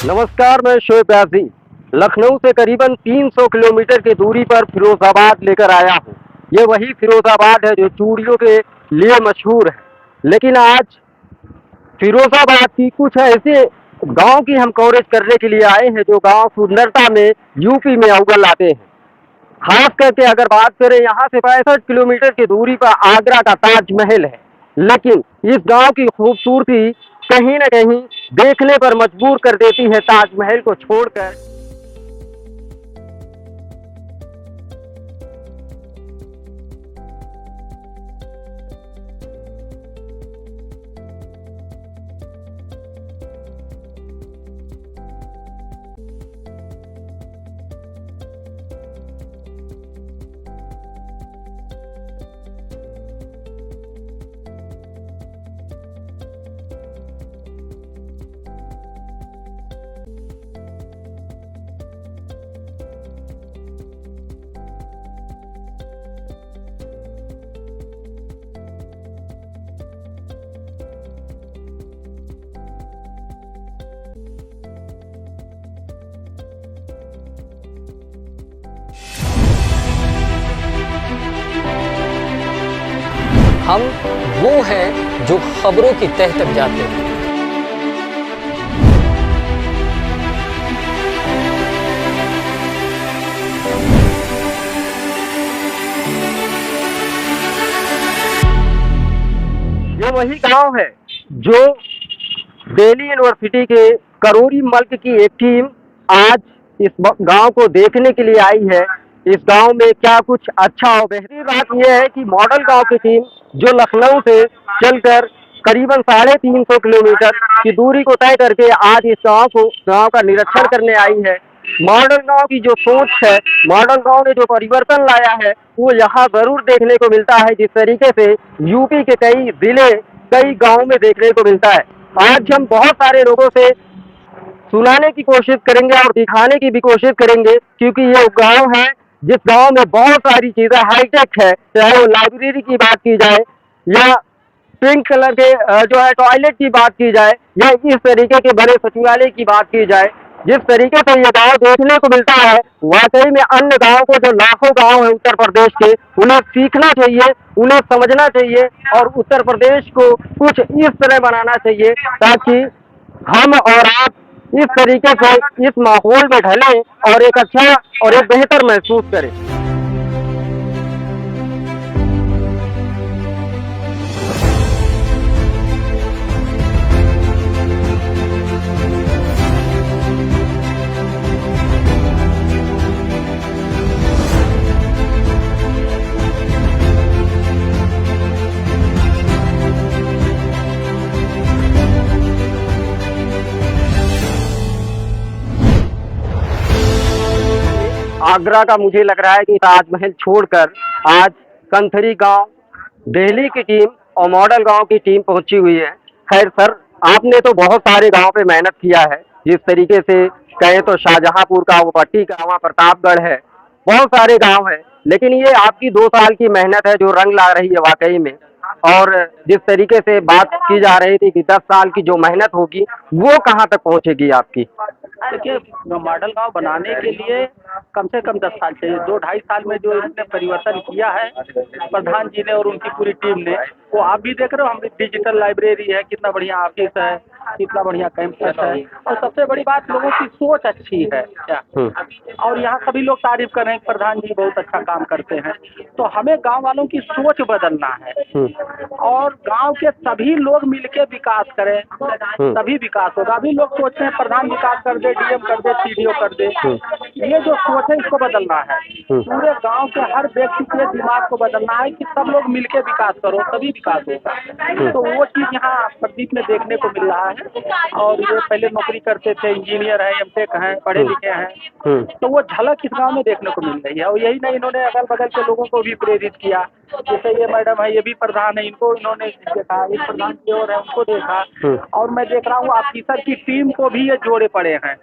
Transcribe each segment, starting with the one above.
नमस्कार, मैं शोएब यासी लखनऊ से करीबन 300 किलोमीटर की दूरी पर फिरोजाबाद लेकर आया हूँ। ये वही फिरोजाबाद है जो चूड़ियों के लिए मशहूर है। लेकिन आज फिरोजाबाद की कुछ ऐसे गांव की हम कवरेज करने के लिए आए हैं जो गांव सुंदरता में यूपी में अव्वल आते हैं। खास करके अगर बात करें, यहाँ से 65 किलोमीटर की दूरी पर आगरा का ताजमहल है। लेकिन इस गांव की खूबसूरती कहीं न कहीं देखने पर मजबूर कर देती है ताजमहल को छोड़कर। हम वो हैं जो खबरों की तह तक जाते हैं। ये वही गांव है जो दिल्ली यूनिवर्सिटी के करोरी मल्क की एक टीम आज इस गांव को देखने के लिए आई है। इस गांव में क्या कुछ अच्छा और बेहतरीन बात यह है कि मॉडल गांव की टीम जो लखनऊ से चलकर करीबन 350 किलोमीटर की दूरी को तय करके आज इस गांव का निरीक्षण करने आई है। मॉडल गांव की जो सोच है, मॉडल गांव ने जो परिवर्तन लाया है, वो यहाँ जरूर देखने को मिलता है, जिस तरीके से यूपी के कई जिले कई गांव में देखने को मिलता है। आज हम बहुत सारे लोगों से सुनाने की कोशिश करेंगे और दिखाने की भी कोशिश करेंगे, क्योंकि ये गांव है जिस गांव में बहुत सारी चीजें हाईटेक है। चाहे वो लाइब्रेरी की बात की जाए या पिंक कलर के जो है टॉयलेट की बात की जाए या इस तरीके के बड़े सचिवालय की बात की जाए, जिस तरीके से ये गांव देखने को मिलता है, वाकई में अन्य गांव को जो लाखों गांव है उत्तर प्रदेश के, उन्हें सीखना चाहिए, उन्हें समझना चाहिए और उत्तर प्रदेश को कुछ इस तरह बनाना चाहिए ताकि हम और आप इस तरीके से इस माहौल में ढलें और एक अच्छा और एक बेहतर महसूस करें। आगरा का मुझे लग रहा है कि ताजमहल छोड़कर आज कंथरी गांव, दिल्ली की टीम और मॉडल गांव की टीम पहुंची हुई है। खैर सर, आपने तो बहुत सारे गांव पे मेहनत किया है। जिस तरीके से कहें तो शाहजहांपुर का, वो पट्टी का, वहाँ प्रतापगढ़ है, बहुत सारे गांव है। लेकिन ये आपकी 2 साल की मेहनत है जो रंग ला रही है वाकई में। और जिस तरीके से बात की जा रही थी कि 10 साल की जो मेहनत होगी वो कहाँ तक पहुंचेगी आपकी? देखिए, मॉडल गांव बनाने के लिए कम से कम 10 साल चाहिए। 2-2.5 साल में जो इसने परिवर्तन किया है प्रधान जी ने और उनकी पूरी टीम ने, वो आप भी देख रहे हो। हम डिजिटल लाइब्रेरी है, कितना बढ़िया ऑफिस है, कितना बढ़िया कैंपस है, और सबसे बड़ी बात लोगों की सोच अच्छी है क्या। और यहाँ सभी लोग तारीफ कर रहे हैं कि प्रधान जी बहुत अच्छा काम करते हैं। तो हमें गांव वालों की सोच बदलना है और गांव के सभी लोग मिलके विकास करें, तभी विकास होगा। अभी लोग सोचते हैं प्रधान विकास कर दे, डीएम कर दे, सीडीओ कर दे। ये जो सोच है इसको बदलना है। पूरे गांव के हर व्यक्ति के दिमाग को बदलना है कि सब लोग मिलके विकास करो, तभी विकास होगा। तो वो चीज यहाँ प्रदीप में देखने को मिल रहा है। और ये पहले नौकरी करते थे, इंजीनियर है, एमटेक हैं, पढ़े लिखे हैं, तो वो झलक इस गांव में देखने को मिल रही है। और यही नहीं, इन्होंने अगल बगल के लोगों को भी प्रेरित किया। जैसे ये मैडम है, ये भी प्रधान है, इनको इन्होंने देखा, एक प्रधान की ओर है उनको देखा, और मैं देख रहा हूँ ऑफिसर की टीम को भी ये जोड़े पड़े हैं।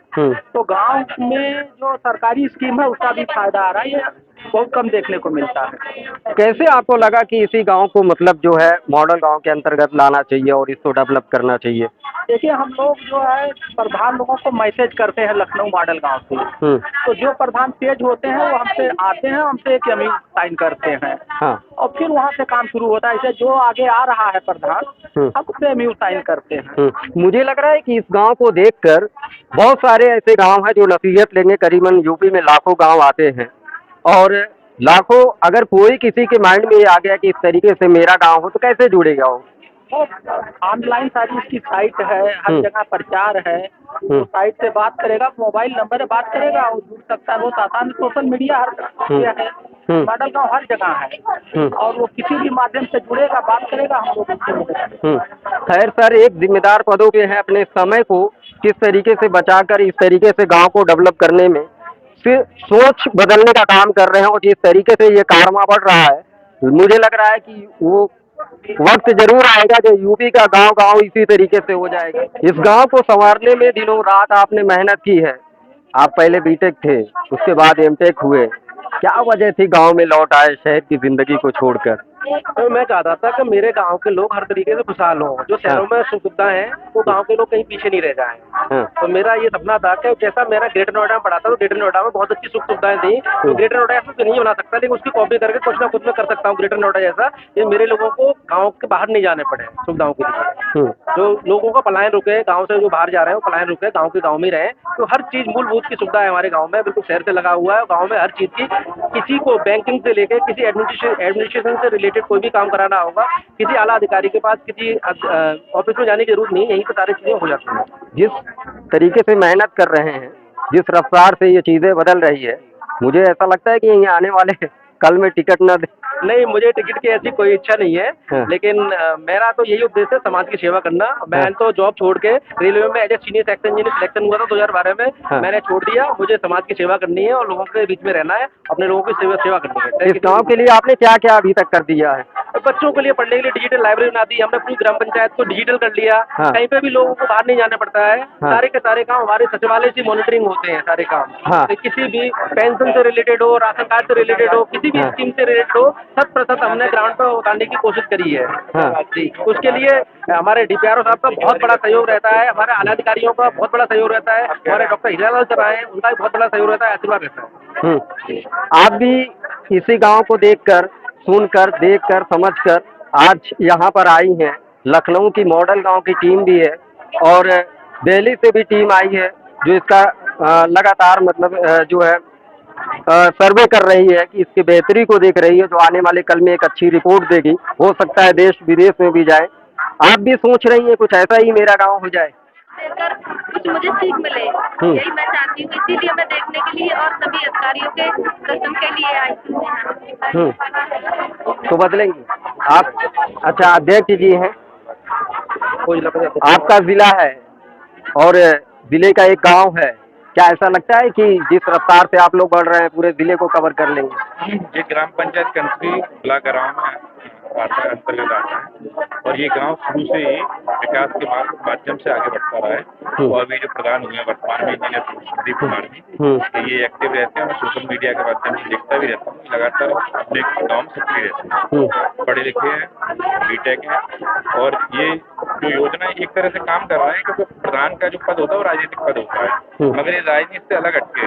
तो गांव में जो सरकारी स्कीम है उसका भी फायदा आ रहा है। ये बहुत कम देखने को मिलता है। कैसे आपको लगा कि इसी गांव को मतलब जो है मॉडल गांव के अंतर्गत लाना चाहिए और इसको डेवलप करना चाहिए? देखिए, हम लोग जो है प्रधान लोगों को मैसेज करते हैं लखनऊ मॉडल गांव से, हम्म। तो जो प्रधान तेज होते हैं वो हमसे आते हैं, हमसे एक एमयू साइन करते हैं हाँ। और फिर वहाँ से काम शुरू होता है। ऐसे जो आगे आ रहा है प्रधान, हम उससे एमयू साइन करते हैं। मुझे लग रहा है कि इस गांव को देखकर बहुत सारे ऐसे गांव हैं जो नसीहत लेंगे। करीबन यूपी में लाखों गांव आते हैं और लाखों, अगर कोई किसी के माइंड में ये आ गया कि इस तरीके से मेरा गांव हो तो कैसे जुड़ेगा वो? ऑनलाइन सारी इसकी साइट है, हर जगह प्रचार है, तो साइट से बात करेगा, मोबाइल नंबर है, बात करेगा और जुड़ सकता है। बहुत आसान, सोशल मीडिया हर जगह है, मॉडल गाँव हर जगह है और वो किसी भी माध्यम से जुड़ेगा, बात करेगा, हम लोग उससे। खैर सर, एक जिम्मेदार पदों पे है, अपने समय को किस तरीके से बचाकर इस तरीके से गांव को डेवलप करने में फिर सोच बदलने का काम कर रहे हैं और जिस तरीके से ये कारवां बढ़ रहा है, मुझे लग रहा है कि वो वक्त जरूर आएगा जो यूपी का गांव गांव इसी तरीके से हो जाएगा। इस गांव को संवारने में दिनों रात आपने मेहनत की है। आप पहले बीटेक थे, उसके बाद एमटेक हुए। क्या वजह थी गांव में लौट आए शहर की जिंदगी को छोड़कर? तो मैं चाहता था कि मेरे गांव के लोग हर तरीके से खुशहाल हों। जो शहरों में सुख सुविधा है वो गांव के लोग कहीं पीछे नहीं रह जाएं। तो मेरा ये सपना था कि जैसा मेरा ग्रेटर नोएडा में पढ़ा था, तो ग्रेटर नोएडा में बहुत अच्छी सुख सुविधाएं थी। तो ग्रेटर नोएडा ऐसा तो नहीं बना सकता, लेकिन उसकी कॉपी करके कुछ ना कुछ मैं कर सकता हूँ ग्रेटर नोएडा जैसा। ये मेरे लोगों को गाँव के बाहर नहीं जाने पड़े सुविधाओं के लिए। जो लोगों का पलायन रुके, गाँव से जो बाहर जा रहे हैं वो पलायन रुके, गाँव के गाँव में रहे। तो हर चीज मूलभूत की सुविधा है हमारे गाँव में, बिल्कुल शहर से लगा हुआ है। गाँव में हर चीज की, किसी को बैंकिंग से लेकर किसी एडमिनिस्ट्रेशन से रिलेटेड कोई भी काम कराना होगा, किसी आला अधिकारी के पास किसी ऑफिस में जाने की जरूरत नहीं, यहीं पर सारी चीजें हो जाती हैं। जिस तरीके से मेहनत कर रहे हैं, जिस रफ्तार से ये चीजें बदल रही है, मुझे ऐसा लगता है कि यहाँ आने वाले कल में टिकट न दे। नहीं, मुझे टिकट की ऐसी कोई इच्छा नहीं है। लेकिन मेरा तो यही उद्देश्य है समाज की सेवा करना। मैं तो जॉब छोड़ के रेलवे में as a senior section engineer selection हुआ था 2012 में। मैंने छोड़ दिया। मुझे समाज की सेवा करनी है और लोगों के बीच में रहना है, अपने लोगों की सेवा करनी है। इस गाँव के लिए आपने क्या क्या अभी तक कर दिया है? बच्चों के लिए पढ़ने के लिए डिजिटल लाइब्रेरी बना दी हमने, पूरी ग्राम पंचायत को डिजिटल कर लिया। कहीं पे भी लोगों को बाहर नहीं जाना पड़ता है। सारे के सारे काम हमारे सचिवालय से मॉनिटरिंग होते हैं सारे काम। तो किसी भी पेंशन से रिलेटेड हो, राशन कार्ड से रिलेटेड हो, किसी भी स्कीम से रिलेटेड हो, 100% हमने ग्राउंड पर उतारने की कोशिश करी है। जी, उसके लिए हमारे डीपीआरओ साहब का बहुत बड़ा सहयोग रहता है, हमारे आला अधिकारियों का बहुत बड़ा सहयोग रहता है, हमारे डॉक्टर हीरालाल सर आए उनका भी बहुत बड़ा सहयोग रहता है, आशीर्वाद रहता है। आप भी इसी गांव को देखकर, सुनकर, देखकर, समझकर आज यहाँ पर आई हैं। लखनऊ की मॉडल गांव की टीम भी है और दिल्ली से भी टीम आई है जो इसका लगातार मतलब जो है सर्वे कर रही है कि इसकी बेहतरी को देख रही है, जो आने वाले कल में एक अच्छी रिपोर्ट देगी। हो सकता है देश विदेश में भी जाए। आप भी सोच रही हैं कुछ ऐसा ही मेरा गांव हो जाए? देखकर कुछ मुझे सीख मिले, यही मैं चाहती हूँ। इसीलिए मैं देखने के लिए और सभी अधिकारियों के दर्शन के लिए आई हूँ यहाँ। तो बदलेंगी आप? अच्छा, अध्यक्ष जी हैं, आपका जिला है और जिले का एक गांव है। क्या ऐसा लगता है कि जिस रफ्तार से आप लोग बढ़ रहे हैं पूरे जिले को कवर कर लेंगे? ये ग्राम पंचायत कंसरी ब्लॉक गाँव में अंतर्गत आता है और ये गांव शुरू से ही विकास के माध्यम से आगे बढ़ता रहा है। और भी जो प्रधान हुए हैं वर्तमान में इंजीनियर संदीप कुमार जी, ये एक्टिव रहते हैं। मैं सोशल मीडिया के माध्यम से देखता भी रहता हूँ, लगातार अपने गाँव में सक्रिय रहते हैं। पढ़े लिखे हैं, बीटेक है और ये जो योजना है एक तरह से काम कर रहा है, क्योंकि प्रधान का जो पद होता है वो राजनीतिक पद होता है, मगर ये राजनीति से अलग हटके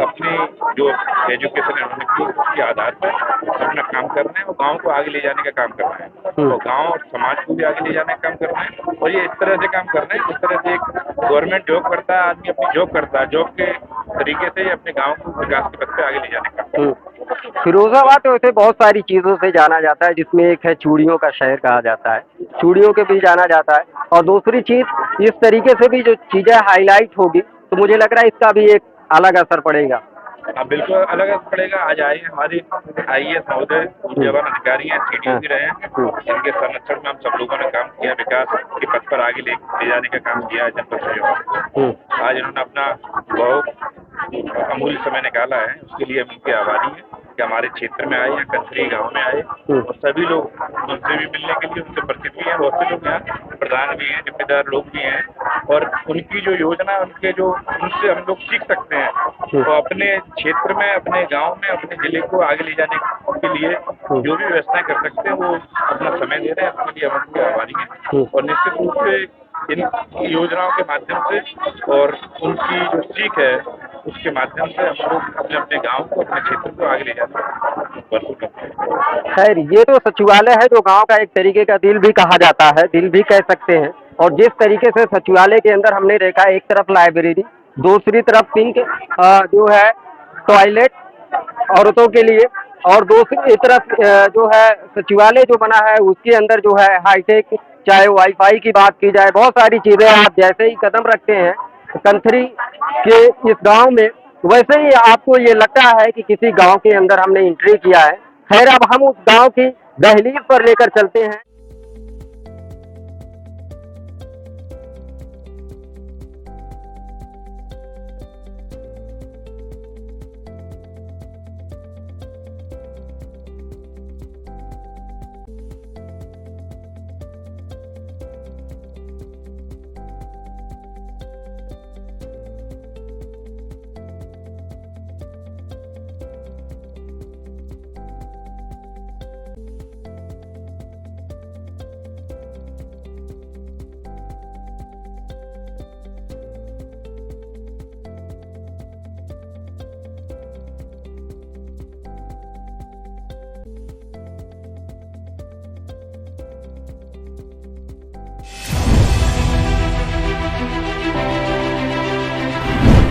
अपनी जो एजुकेशन है उन्होंने की, उसके आधार पर अपना काम करना है और गाँव को आगे ले जाने का काम करना है और गांव और समाज को भी आगे ले जाने का काम करना है। और ये इस तरह से काम करना है जिस तरह से एक गवर्नमेंट जॉब करता है, आदमी अपनी जॉब करता है, जॉब के तरीके से अपने गांव को विकास के पथ पे आगे ले जाने का काम करना है। फिरोजाबाद तो वैसे बहुत सारी चीजों से जाना जाता है, जिसमें एक है चूड़ियों का शहर कहा जाता है, चूड़ियों के भी जाना जाता है। और दूसरी चीज इस तरीके से भी जो चीजें हाईलाइट होगी तो मुझे लग रहा है इसका भी एक अलग असर पड़ेगा। हाँ, बिल्कुल अलग असर पड़ेगा। आज आए हमारे IAS महोदय जवान अधिकारी हैं, CDO भी रहे हैं, जिनके संरक्षण में हम सब लोगों ने काम किया, विकास के पथ पर आगे ले जाने का काम किया है जनपद सहयोग। आज इन्होंने अपना बहुत अमूल्य समय निकाला है, उसके लिए हम उनके आभारी हैं। कि हमारे क्षेत्र में आए या कंथरी गांव में आए, और सभी लोग उनसे भी मिलने के लिए, उनसे परिचित भी हैं। बहुत से लोग यहाँ प्रधान भी हैं, जिम्मेदार लोग भी हैं, और उनकी जो योजना, उनके जो उनसे हम लोग सीख सकते हैं, तो अपने क्षेत्र में, अपने गांव में, अपने जिले को आगे ले जाने के लिए जो भी व्यवस्थाएं कर सकते हैं वो अपना समय दे रहे हैं। उसके लिए हम उनके आभारी हैं, और निश्चित रूप से इन योजनाओं के माध्यम से और उनकी जो सीख है उसके माध्यम से हम लोग अपने अपने गांव को, अपने क्षेत्र को आगे ले जाते हैं, भरपूर करते हैं। खैर, ये तो सचिवालय है जो गांव का एक तरीके का दिल भी कहा जाता है, दिल भी कह सकते हैं। और जिस तरीके से सचिवालय के अंदर हमने देखा, एक तरफ लाइब्रेरी, दूसरी तरफ पिंक जो है टॉयलेट औरतों के लिए, और दूसरी तरफ जो है सचिवालय जो बना है उसके अंदर जो है हाईटेक, चाहे वाईफाई की बात की जाए, बहुत सारी चीजें आप जैसे ही कदम रखते हैं कंथरी के इस गांव में, वैसे ही आपको ये लगता है कि किसी गांव के अंदर हमने एंट्री किया है। खैर, अब हम उस गांव की दहलीज पर लेकर चलते हैं।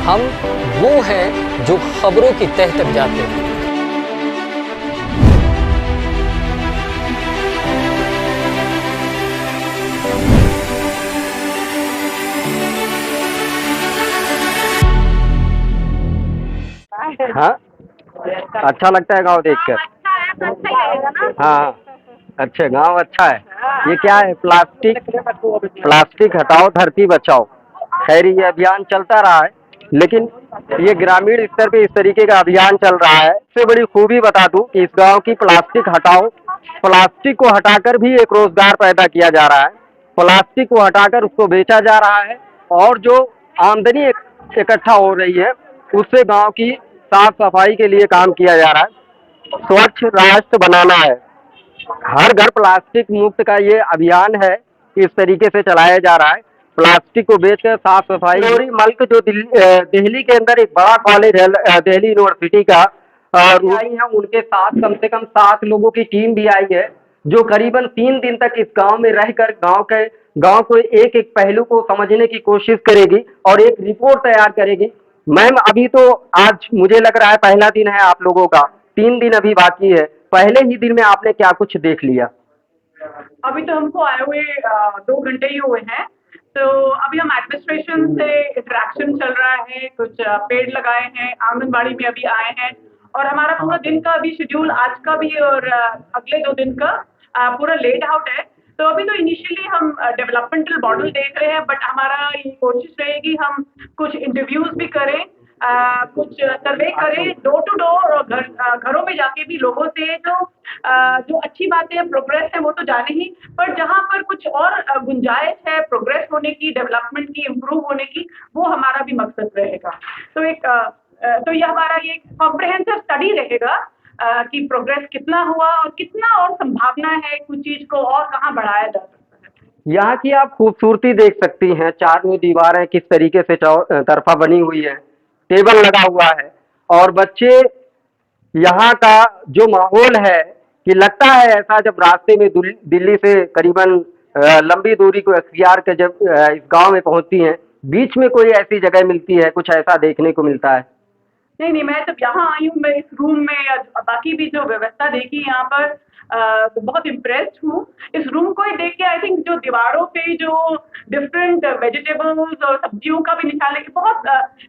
हम वो हैं जो खबरों की तह तक जाते हैं। हाँ, अच्छा लगता है गांव देखकर। अच्छा है तो अच्छा ही रहेगा ना। हाँ, अच्छा, गांव अच्छा है। ये क्या है? प्लास्टिक हटाओ, धरती बचाओ। खैर, ये अभियान चलता रहा है, लेकिन ये ग्रामीण स्तर पे इस तरीके का अभियान चल रहा है। इससे बड़ी खूबी बता दूं कि इस गांव की प्लास्टिक हटाओ, प्लास्टिक को हटाकर भी एक रोजगार पैदा किया जा रहा है। प्लास्टिक को हटाकर उसको बेचा जा रहा है, और जो आमदनी इकट्ठा हो रही है उससे गांव की साफ सफाई के लिए काम किया जा रहा है। स्वच्छ राष्ट्र बनाना है, हर घर प्लास्टिक मुक्त का ये अभियान है, इस तरीके से चलाया जा रहा है। प्लास्टिक को बेचकर साफ सफाई। गौरी मल्क जो दिल्ली के अंदर एक बड़ा कॉलेज है, दिल्ली यूनिवर्सिटी का, आई है, उनके साथ कम से कम 7 लोगों की टीम भी आई है, जो करीबन 3 दिन तक इस गांव में रहकर गांव को एक एक पहलू को समझने की कोशिश करेगी और एक रिपोर्ट तैयार करेगी। मैम, अभी तो आज मुझे लग रहा है पहला दिन है आप लोगों का, 3 दिन अभी बाकी है। पहले ही दिन में आपने क्या कुछ देख लिया? अभी तो हमको आए हुए 2 घंटे ही हुए हैं, तो अभी हम एडमिनिस्ट्रेशन से इंटरेक्शन चल रहा है, कुछ पेड़ लगाए हैं, आंगनबाड़ी में अभी आए हैं, और हमारा पूरा दिन का अभी शेड्यूल आज का भी और अगले 2 दिन का पूरा लेड आउट है। तो अभी तो इनिशियली हम डेवलपमेंटल मॉडल देख रहे हैं, बट हमारा ये कोशिश रहेगी हम कुछ इंटरव्यूज भी करें, कुछ सर्वे करें डोर टू डोर, और घरों में जाके भी लोगों से जो अच्छी बातें हैं, प्रोग्रेस है, वो तो जाने ही, पर जहाँ पर कुछ और गुंजाइश है प्रोग्रेस होने की, डेवलपमेंट की, इम्प्रूव होने की, वो हमारा भी मकसद रहेगा। तो ये हमारा ये कॉम्प्रिहेंसिव स्टडी रहेगा कि प्रोग्रेस कितना हुआ और कितना और संभावना है कुछ चीज को और कहाँ बढ़ाया जा सकता है। यहाँ की आप खूबसूरती देख सकती हैं, चारों दीवारें किस तरीके से तरफा बनी हुई है, टेबल लगा हुआ है, और बच्चे, यहाँ का जो माहौल है कि लगता है ऐसा, जब रास्ते में दिल्ली से करीबन लंबी दूरी को अख्तियार कर जब इस गांव में पहुंचती हैं, बीच में कोई ऐसी जगह मिलती है, कुछ ऐसा देखने को मिलता है? नहीं, मैं जब यहाँ आई हूँ, मैं इस रूम में बाकी भी जो व्यवस्था देखी यहाँ पर, तो बहुत इम्प्रेस्ड हूँ। इस रूम को ही देख के आई थिंक जो दीवारों पे जो डिफरेंट वेजिटेबल्स और सब्जियों का भी निशान है, बहुत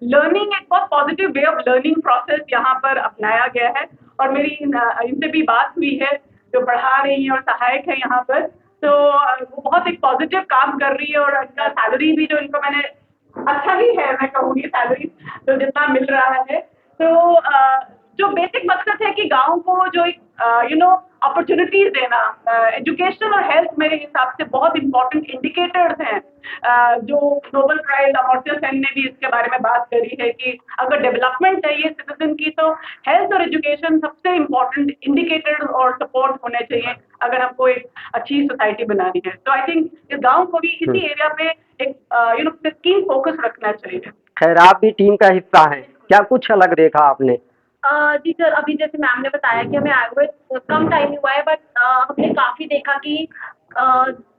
लर्निंग, एक बहुत positive way of learning process यहाँ पर अपनाया गया है। और मेरी इनसे भी बात हुई है जो पढ़ा रही हैं और सहायक है यहाँ पर, तो वो बहुत एक पॉजिटिव काम कर रही है, और इनका सैलरी भी जो इनको मैंने अच्छा ही है, मैं कहूँगी सैलरी तो जितना मिल रहा है, तो जो बेसिक मकसद है कि गाँव को जो अपॉर्चुनिटीज देना, एजुकेशन और हेल्थ मेरे हिसाब से बहुत इंपॉर्टेंट इंडिकेटर्स हैं। जो नोबेल प्राइज अमर्त्य सेन ने भी इसके बारे में बात करी है कि अगर डेवलपमेंट चाहिए सिटीजन की तो हेल्थ और एजुकेशन सबसे इम्पोर्टेंट इंडिकेटर और सपोर्ट होने चाहिए अगर हमको एक अच्छी सोसाइटी बनानी है। तो आई थिंक इस गाँव को भी इसी एरिया पे एक कीन फोकस रखना चाहिए। खैर आप भी टीम का हिस्सा हैं, क्या कुछ अलग देखा आपने? जी सर, अभी जैसे मैम ने बताया कि हमें आए हुए कम टाइम ही हुआ है, बट हमने काफ़ी देखा कि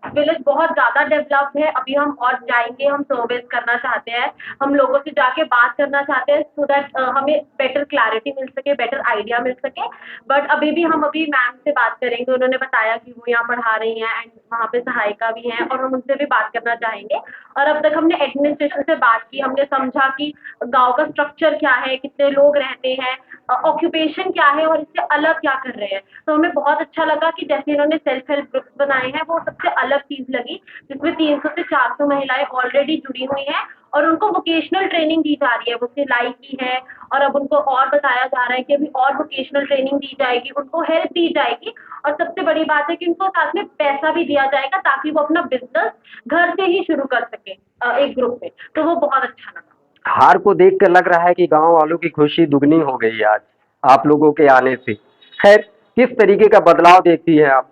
विलेज बहुत ज़्यादा डेवलप्ड है। अभी हम और जाएंगे, हम सर्वेस करना चाहते हैं, हम लोगों से जाके बात करना चाहते हैं सो दैट हमें बेटर क्लैरिटी मिल सके, बेटर आइडिया मिल सके। बट हम अभी मैम से बात करेंगे, उन्होंने बताया कि वो यहाँ पढ़ा रही हैं एंड वहाँ पे सहायिका भी हैं और हम उनसे भी बात करना चाहेंगे। और अब तक हमने एडमिनिस्ट्रेशन से बात की, हमने समझा कि गाँव का स्ट्रक्चर क्या है, कितने लोग रहते हैं, ऑक्यूपेशन क्या है और इससे अलग क्या कर रहे हैं। तो हमें बहुत अच्छा लगा कि जैसे इन्होंने सेल्फ हेल्प ग्रुप्स बनाए हैं, वो सबसे अलग चीज़ लगी, जिसमें 300 से 400 महिलाएं ऑलरेडी जुड़ी हुई हैं और उनको वोकेशनल ट्रेनिंग दी जा रही है। वो सिलाई की है और अब उनको और बताया जा रहा है कि अभी और वोकेशनल ट्रेनिंग दी जाएगी, उनको हेल्प दी जाएगी और सबसे बड़ी बात है कि उनको साथ में पैसा भी दिया जाएगा ताकि वो अपना बिजनेस घर से ही शुरू कर सके एक ग्रुप में। तो वो बहुत अच्छा लगा। हार को देख कर लग रहा है कि गांव वालों की खुशी दुगनी हो गई आज आप लोगों के आने से। खैर किस तरीके का बदलाव देखती है आप?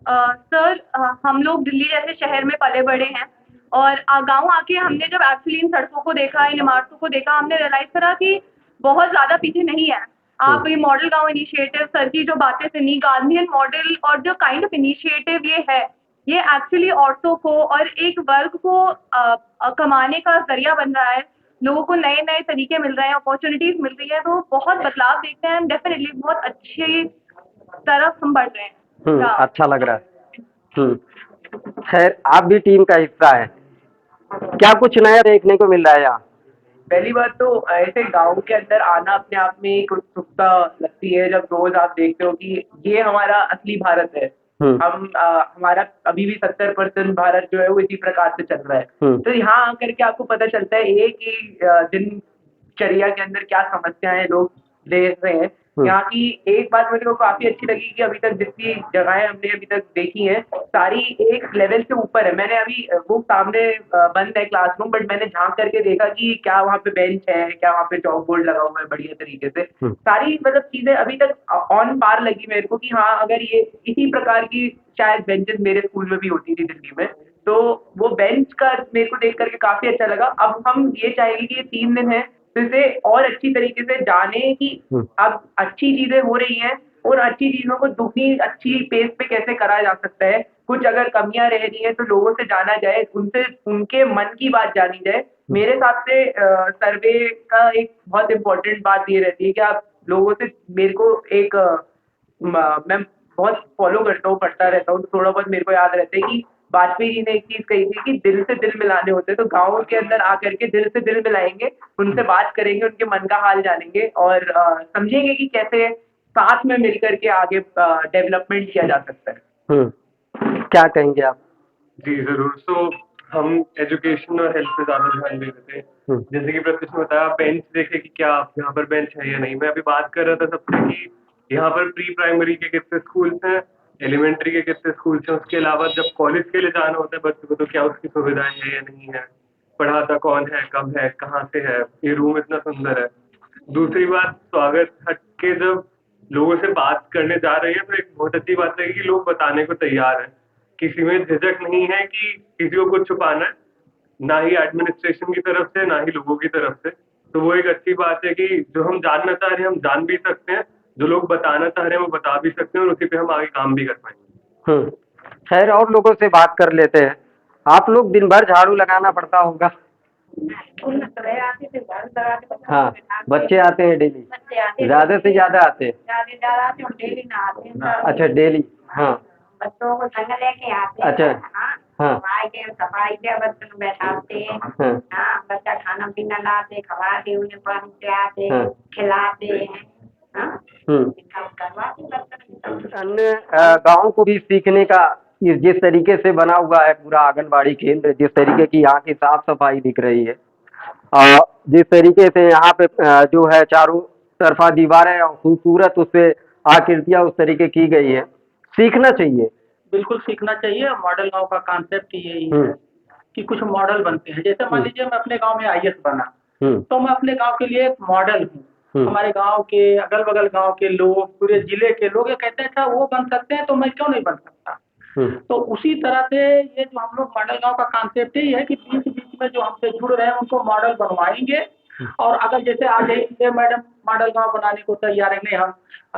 सर, हम लोग दिल्ली जैसे शहर में पले बड़े हैं और गाँव आके हमने जब एक्चुअली इन सड़कों को देखा, इन इमारतों को देखा, हमने रियलाइज करा कि बहुत ज़्यादा पीछे नहीं है। आप ये मॉडल गाँव इनिशिएटिव सर की जो बातें सुनी, गांधीयन मॉडल और जो काइंड ऑफ इनिशिएटिव ये है, ये एक्चुअली औरतों को और एक वर्ग को कमाने का जरिया बन रहा है। लोगों को नए नए तरीके मिल रहे हैं, अपॉर्चुनिटीज मिल रही है, तो बहुत बदलाव देखते हैं। डेफिनेटली बहुत अच्छी तरफ हम बढ़ रहे हैं। अच्छा लग रहा है। खैर आप भी टीम का हिस्सा है, क्या कुछ नया देखने को मिल रहा है यहाँ? पहली बात तो ऐसे गांव के अंदर आना अपने आप में एक उत्सुकता लगती है जब रोज आप देखते हो कि ये हमारा असली भारत है। हमारा अभी भी 70% भारत जो है वो इसी प्रकार से चल रहा है। तो यहाँ आकर के आपको पता चलता है कि दिनचर्या के अंदर क्या समस्याएं लोग देख रहे हैं। यहाँ की एक बात मेरे को काफी अच्छी लगी कि अभी तक जितनी जगहें हमने अभी तक देखी हैं सारी एक लेवल से ऊपर है। मैंने अभी वो सामने बंद है क्लासरूम, बट मैंने झांक करके देखा कि क्या वहाँ पे बेंच है, क्या वहाँ पे चौक बोर्ड लगा हुआ है बढ़िया तरीके से। सारी मतलब चीजें अभी तक ऑन पार लगी मेरे को कि हाँ, अगर ये इसी प्रकार की शायद बेंचेस मेरे स्कूल में भी होती थी दिल्ली में, तो वो बेंच का मेरे को देख करके काफी अच्छा लगा। अब हम ये चाहेंगे कि ये 3 दिन है तो इसे और अच्छी तरीके से जाने कि अब अच्छी चीजें हो रही हैं और अच्छी चीजों को दुगनी अच्छी पेस पे कैसे करा जा सकता है। कुछ अगर कमियां रह रही हैं तो लोगों से जाना जाए, उनसे उनके मन की बात जानी जाए। मेरे हिसाब से सर्वे का एक बहुत इम्पोर्टेंट बात ये रहती है कि आप लोगों से, मेरे को एक मैं बहुत फॉलो करता हूँ, पढ़ता रहता हूँ, तो थोड़ा बहुत मेरे को याद रहता है कि वाजपेयी जी ने एक चीज कही थी कि दिल से दिल मिलाने होते हैं। तो गाँव के अंदर आकर के दिल से दिल मिलाएंगे, उनसे बात करेंगे, उनके मन का हाल जानेंगे और समझेंगे कि कैसे साथ में मिलकर के आगे डेवलपमेंट किया जा सकता है। क्या कहेंगे आप? जी जरूर। तो हम एजुकेशन और हेल्थ पे ज्यादा ध्यान दे रहे थे। जैसे कि प्रत्युष ने बताया, बेंच देखे कि क्या यहाँ पर बेंच है या नहीं। मैं अभी बात कर रहा था सबसे कि यहाँ पर प्री प्राइमरी के कितने स्कूल्स हैं, एलिमेंट्री के कितने स्कूल्स हैं, उसके अलावा जब कॉलेज के लिए जाना होता है बच्चों को तो क्या उसकी सुविधाएं हैं या नहीं है, पढ़ाता कौन है, कब है, कहाँ से है, ये रूम इतना सुंदर है। दूसरी बात, स्वागत हट के जब लोगों से बात करने जा रहे हैं तो एक बहुत अच्छी बात है कि लोग बताने को तैयार हैं, किसी में झिझक नहीं है कि किसी को कुछ छुपाना है, ना ही एडमिनिस्ट्रेशन की तरफ से ना ही लोगों की तरफ से। तो वो एक अच्छी बात है कि जो हम जानना चाह रहे हैं हम जान भी सकते हैं, जो लोग बताना चाह रहे हैं वो बता भी सकते हैं और उसी पे हम आगे काम भी कर पाएंगे। खैर और लोगों से बात कर लेते हैं। आप लोग दिन भर झाड़ू लगाना पड़ता होगा? हाँ, बच्चे आते हैं डेली? ज्यादा से ज्यादा आते हैं? अच्छा डेली। हाँ, बच्चों को संग लेके आते हैं। अच्छा। हाँ, सफाई के बच्चों बैठाते हैं। हाँ, बच्चा खाना पीना लाते, खवाते, उन्हें पानी पिलाते, खिलाते हैं। अन्य गाँव को भी सीखने का जिस तरीके से बना हुआ है पूरा आंगनबाड़ी केंद्र, जिस तरीके की यहाँ की साफ सफाई दिख रही है, जिस तरीके से यहाँ पे जो है चारों तरफा दीवारें और खूबसूरत उससे आकृतियां उस तरीके की गई है, सीखना चाहिए। बिल्कुल सीखना चाहिए। मॉडल गांव का कॉन्सेप्ट यही है कि कुछ मॉडल बनते हैं। जैसे मान लीजिए मैं अपने गांव में आईएएस बना, तो मैं अपने गांव के लिए एक मॉडल हूँ। हमारे गांव के अगल बगल गांव के लोग, पूरे जिले के लोग ये कहते हैं अच्छा वो बन सकते हैं तो मैं क्यों नहीं बन सकता। तो उसी तरह से ये जो हम लोग मॉडल गांव का कॉन्सेप्ट ही है कि बीच बीच में जो हमसे जुड़ रहे हैं उनको मॉडल बनवाएंगे। और अगर जैसे आज ये मैडम मॉडल गांव बनाने को तैयार है, नहीं हम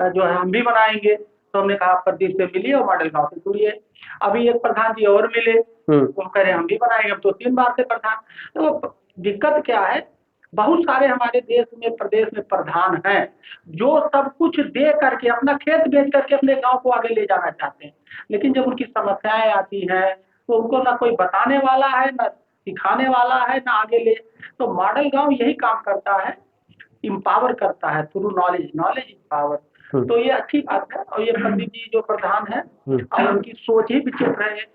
जो है हम भी बनाएंगे। तो हमने कहा प्रदीप से मिलिए और मॉडल गांव से जुड़िए। अभी एक प्रधान जी और मिले, वो कह रहे हम भी बनाएंगे। अब तो 3 बार से प्रधान। तो दिक्कत क्या है, बहुत सारे हमारे देश में प्रदेश में प्रधान हैं जो सब कुछ दे करके अपना खेत बेच करके अपने गांव को आगे ले जाना चाहते हैं, लेकिन जब उनकी समस्याएं आती हैं तो उनको ना कोई बताने वाला है, ना सिखाने वाला है, ना आगे ले। तो मॉडल गांव यही काम करता है, इम्पावर करता है through knowledge. Knowledge is power. तो ये अच्छी बात है। और ये प्रदीप जी जो प्रधान है और उनकी सोच ही विचित्र है।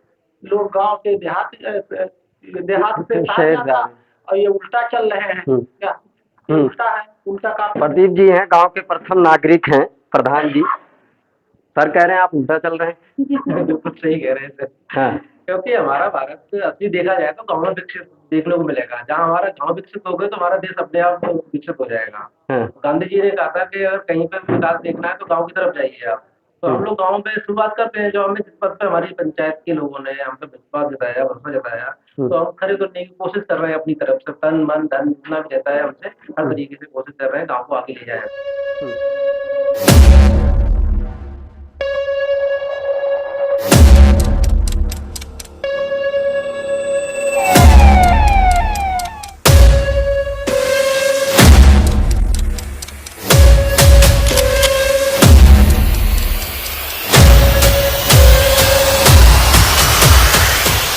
लोग गांव से देहात से शहर जाता और ये उल्टा चल रहे हैं। क्या उल्टा है, उल्टा काम। प्रदीप जी हैं गांव के प्रथम नागरिक हैं प्रधान जी। सर कह रहे हैं आप उल्टा चल रहे हैं। बिल्कुल सही कह रहे हैं सर। हाँ। क्योंकि हमारा भारत असली देखा जाए तो गाँव में विकसित देखने को मिलेगा। जहाँ हमारा गाँव विकसित हो गए तो हमारा देश अपने आप विकसित हो जाएगा। गांधी जी ने कहा था कि अगर कहीं पर विकास देखना है तो गाँव की तरफ जाइए आप। तो हम लोग गाँव में शुरुआत करते हैं। जो हमें जिस पद पर हमारी पंचायत के लोगों ने हम पे विश्वास जताया, भरोसा जताया, तो हम खड़े करने की कोशिश कर रहे हैं अपनी तरफ से। तन मन धन जितना भी रहता है हमसे हर तरीके से कोशिश कर रहे हैं गाँव को आगे ले जाए।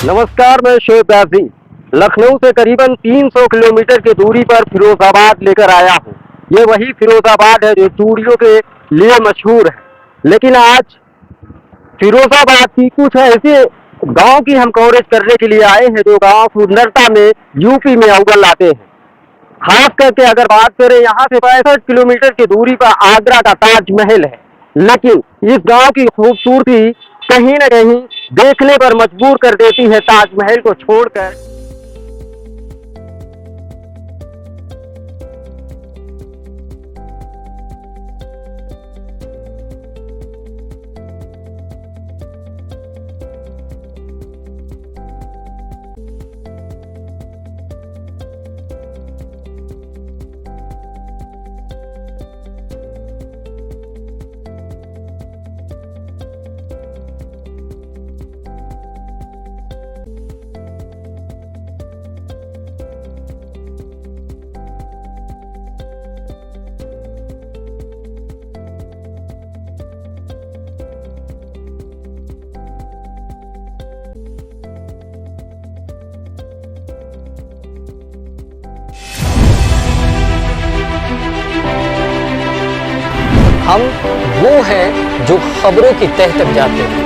नमस्कार, मैं शोएब व्यासी लखनऊ से करीबन 300 किलोमीटर की दूरी पर फिरोजाबाद लेकर आया हूँ। ये वही फिरोजाबाद है जो चूड़ियों के लिए मशहूर है। लेकिन आज फिरोजाबाद की कुछ ऐसे गांव की हम कवरेज करने के लिए आए हैं जो गांव सुंदरता में यूपी में अव्वल आते हैं। खास करके अगर बात करें, यहाँ से 65 किलोमीटर की दूरी पर आगरा का ताजमहल है। लेकिन इस गांव की खूबसूरती कहीं न कहीं देखने पर मजबूर कर देती है ताजमहल को छोड़कर। हम वो हैं जो खबरों की तह तक जाते हैं।